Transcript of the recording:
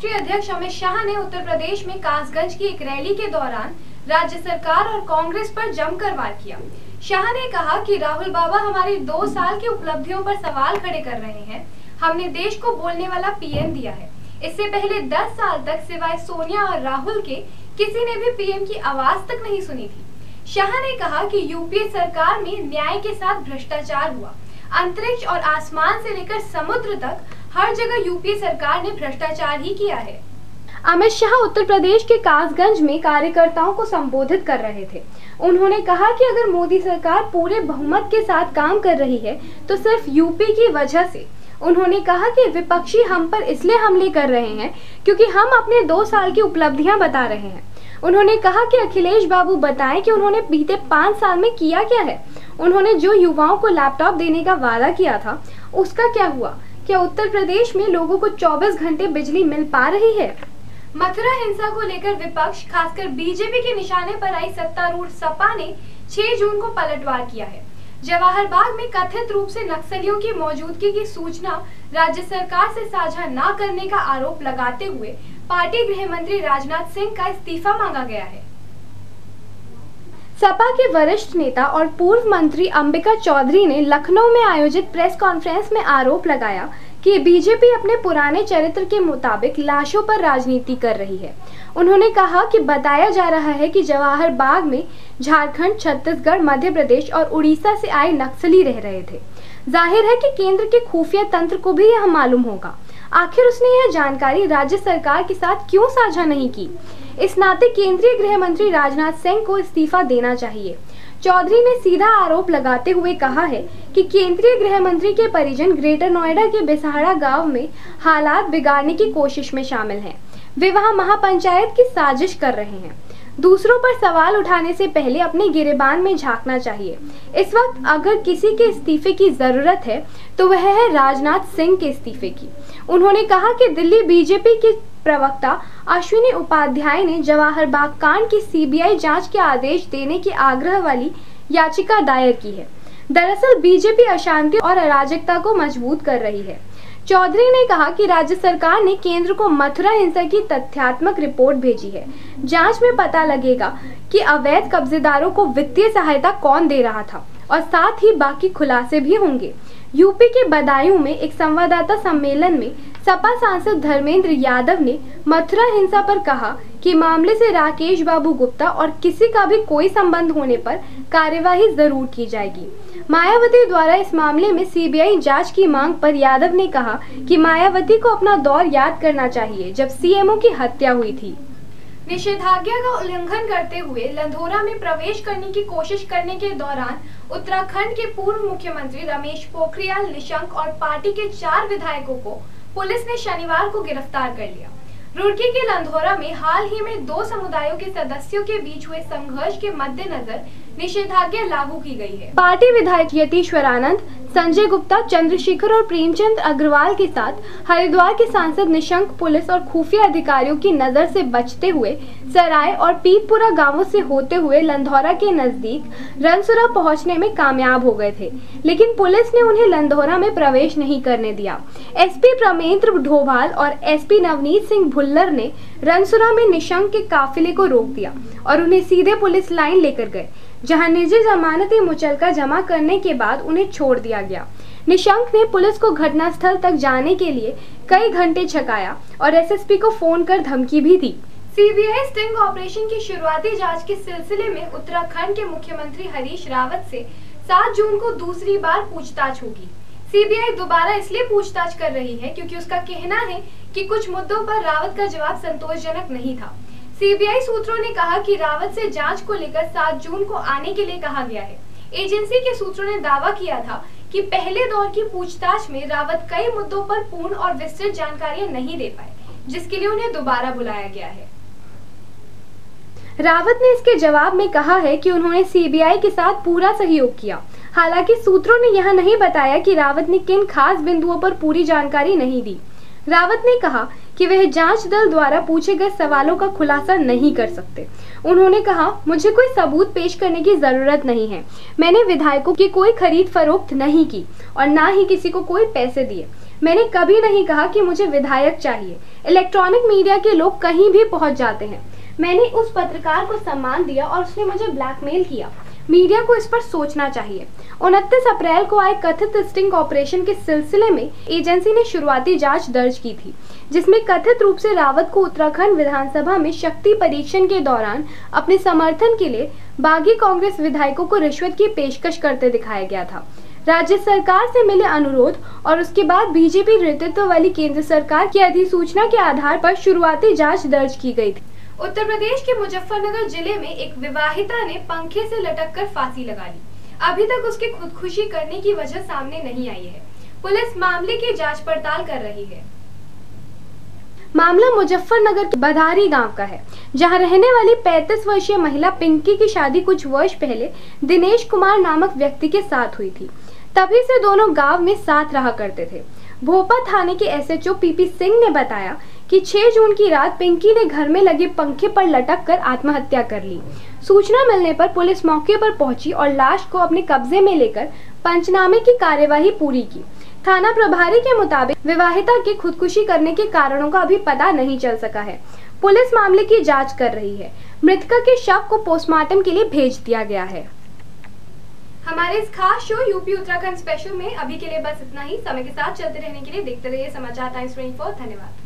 राष्ट्रीय अध्यक्ष अमित शाह ने उत्तर प्रदेश में कासगंज की एक रैली के दौरान राज्य सरकार और कांग्रेस पर जमकर वार किया। शाह ने कहा कि राहुल बाबा हमारी 2 साल की उपलब्धियों पर सवाल खड़े कर रहे हैं। हमने देश को बोलने वाला पीएम दिया है। इससे पहले 10 साल तक सिवाय सोनिया और राहुल के किसी ने भी पीएम की आवाज तक नहीं सुनी थी। शाह ने कहा कि यूपीए सरकार में न्याय के साथ भ्रष्टाचार हुआ। अंतरिक्ष और आसमान से लेकर समुद्र तक हर जगह यूपीए सरकार ने भ्रष्टाचार ही किया है। अमित शाह उत्तर प्रदेश के कासगंज में कार्यकर्ताओं को संबोधित कर रहे थे। उन्होंने कहा कि अगर मोदी सरकार पूरे बहुमत के साथ काम कर रही है तो सिर्फ यूपी की वजह से। उन्होंने कहा कि विपक्षी हम पर इसलिए हमले कर रहे हैं क्योंकि हम अपने 2 साल की उपलब्धियां बता रहे हैं। उन्होंने कहा कि अखिलेश बाबू बताएं कि उन्होंने बीते 5 साल में किया क्या है। उन्होंने जो युवाओं को लैपटॉप देने का वादा किया था उसका क्या हुआ? क्या उत्तर प्रदेश में लोगों को 24 घंटे बिजली मिल पा रही है? मथुरा हिंसा को लेकर विपक्ष खासकर बीजेपी के निशाने पर आई सत्तारूढ़ सपा ने 6 जून को पलटवार किया है। जवाहर बाग में कथित रूप से नक्सलियों की मौजूदगी की सूचना राज्य सरकार से साझा न करने का आरोप लगाते हुए पार्टी गृह मंत्री राजनाथ सिंह का इस्तीफा मांगा गया है। सपा के वरिष्ठ नेता और पूर्व मंत्री अंबिका चौधरी ने लखनऊ में आयोजित प्रेस कॉन्फ्रेंस में आरोप लगाया कि बीजेपी अपने पुराने चरित्र के मुताबिक लाशों पर राजनीति कर रही है। उन्होंने कहा कि बताया जा रहा है कि जवाहर बाग में झारखंड, छत्तीसगढ़, मध्य प्रदेश और उड़ीसा से आए नक्सली रह रहे थे। जाहिर है कि केंद्र के खुफिया तंत्र को भी यह मालूम होगा। आखिर उसने यह जानकारी राज्य सरकार के साथ क्यों साझा नहीं की? इस नाते केंद्रीय गृह मंत्री राजनाथ सिंह को इस्तीफा देना चाहिए। चौधरी ने सीधा आरोप लगाते हुए कहा है कि केंद्रीय गृह मंत्री के परिजन ग्रेटर नोएडा के बिसहाड़ा गांव में हालात बिगाड़ने की कोशिश में शामिल हैं। वे वहां महापंचायत की साजिश कर रहे हैं। दूसरों पर सवाल उठाने से पहले अपने गिरेबान में झांकना चाहिए। इस वक्त अगर किसी के इस्तीफे की जरूरत है तो वह है राजनाथ सिंह के इस्तीफे की। उन्होंने कहा कि दिल्ली बीजेपी के प्रवक्ता अश्विनी उपाध्याय ने जवाहर बाग कांड की सीबीआई जांच के आदेश देने की आग्रह वाली याचिका दायर की है। दरअसल बीजेपी अशांति और अराजकता को मजबूत कर रही है। चौधरी ने कहा कि राज्य सरकार ने केंद्र को मथुरा हिंसा की तथ्यात्मक रिपोर्ट भेजी है। जांच में पता लगेगा कि अवैध कब्जेदारों को वित्तीय सहायता कौन दे रहा था और साथ ही बाकी खुलासे भी होंगे। यूपी के बदायूं में एक संवाददाता सम्मेलन में सपा सांसद धर्मेंद्र यादव ने मथुरा हिंसा पर कहा कि मामले से राकेश बाबू गुप्ता और किसी का भी कोई संबंध होने पर कार्यवाही जरूर की जाएगी। मायावती द्वारा इस मामले में सीबीआई जांच की मांग पर यादव ने कहा कि मायावती को अपना दौर याद करना चाहिए जब सीएमओ की हत्या हुई थी। निषेधाज्ञा का उल्लंघन करते हुए लंधोरा में प्रवेश करने की कोशिश करने के दौरान उत्तराखंड के पूर्व मुख्यमंत्री रमेश पोखरियाल निशंक और पार्टी के 4 विधायकों को पुलिस ने शनिवार को गिरफ्तार कर लिया। रुड़की के लंधोरा में हाल ही में 2 समुदायों के सदस्यों के बीच हुए संघर्ष के मद्देनजर निषेधाज्ञा लागू की गई है। पार्टी विधायक यतीश्वरानंद, संजय गुप्ता, चंद्रशेखर और प्रेमचंद अग्रवाल के साथ हरिद्वार के सांसद निशंक पुलिस और खुफिया अधिकारियों की नजर से बचते हुए सराय और पीतपुरा गांवों से होते हुए लंधौरा के नजदीक रनसुरा पहुंचने में कामयाब हो गए थे, लेकिन पुलिस ने उन्हें लंधौरा में प्रवेश नहीं करने दिया। एसपी प्रमेंद्र ढोभाल और एसपी नवनीत सिंह भुल्लर ने रनसुरा में निशंक के काफिले को रोक दिया और उन्हें सीधे पुलिस लाइन लेकर गए, जहां निजी जमानती मुचलका जमा करने के बाद उन्हें छोड़ दिया गया। निशंक ने पुलिस को घटनास्थल तक जाने के लिए कई घंटे छकाया और एसएसपी को फोन कर धमकी भी दी। सीबीआई स्टिंग ऑपरेशन की शुरुआती जांच के सिलसिले में उत्तराखंड के मुख्यमंत्री हरीश रावत से 7 जून को दूसरी बार पूछताछ होगी। सीबीआई दोबारा इसलिए पूछताछ कर रही है क्योंकि उसका कहना है कि कुछ मुद्दों पर रावत का जवाब संतोषजनक नहीं था। सीबीआई सूत्रों ने कहा कि रावत से जांच को लेकर 7 जून को आने के लिए कहा गया है। एजेंसी के सूत्रों ने दावा किया था कि पहले दौर की पूछताछ में रावत कई मुद्दों पर पूर्ण और विस्तृत जानकारियां नहीं दे पाए, जिसके लिए उन्हें दोबारा बुलाया गया है। रावत ने इसके जवाब में कहा है कि उन्होंने सीबीआई के साथ पूरा सहयोग किया। हालांकि सूत्रों ने यह नहीं बताया कि रावत ने किन खास बिंदुओं पर पूरी जानकारी नहीं दी। रावत ने कहा कि वह जांच दल द्वारा पूछे गए सवालों का खुलासा नहीं कर सकते। उन्होंने कहा, मुझे कोई सबूत पेश करने की जरूरत नहीं है। मैंने विधायकों की कोई खरीद फरोख्त नहीं की और ना ही किसी को कोई पैसे दिए। मैंने कभी नहीं कहा कि मुझे विधायक चाहिए। इलेक्ट्रॉनिक मीडिया के लोग कहीं भी पहुंच जाते हैं। मैंने उस पत्रकार को सम्मान दिया और उसने मुझे ब्लैकमेल किया। मीडिया को इस पर सोचना चाहिए। 29 अप्रैल को आए कथित स्टिंग ऑपरेशन के सिलसिले में एजेंसी ने शुरुआती जांच दर्ज की थी, जिसमें कथित रूप से रावत को उत्तराखंड विधानसभा में शक्ति परीक्षण के दौरान अपने समर्थन के लिए बागी कांग्रेस विधायकों को रिश्वत की पेशकश करते दिखाया गया था। राज्य सरकार से मिले अनुरोध और उसके बाद बीजेपी नेतृत्व वाली केंद्र सरकार की अधिसूचना के आधार पर शुरुआती जांच दर्ज की गई थी। उत्तर प्रदेश के मुजफ्फरनगर जिले में एक विवाहिता ने पंखे से लटककर फांसी लगा ली। अभी तक उसकी खुदकुशी करने की वजह सामने नहीं आई है। पुलिस मामले की जांच पड़ताल कर रही है। मामला मुजफ्फरनगर के बधारी गांव का है, जहां रहने वाली 35 वर्षीय महिला पिंकी की शादी कुछ वर्ष पहले दिनेश कुमार नामक व्यक्ति के साथ हुई थी। तभी से दोनों गांव में साथ रहा करते थे। भोपा थाने के एसएचओ पीपी सिंह ने बताया कि 6 जून की रात पिंकी ने घर में लगे पंखे पर लटककर आत्महत्या कर ली। सूचना मिलने पर पुलिस मौके पर पहुंची और लाश को अपने कब्जे में लेकर पंचनामे की कार्यवाही पूरी की। थाना प्रभारी के मुताबिक विवाहिता के खुदकुशी करने के कारणों का अभी पता नहीं चल सका है। पुलिस मामले की जांच कर रही है। मृतका के शव को पोस्टमार्टम के लिए भेज दिया गया है। हमारे इस खास शो यूपी उत्तराखंड स्पेशल में अभी के लिए बस इतना ही। समय के साथ चलते रहने के लिए देखते रहिए समाचार टाइम्स 24। धन्यवाद।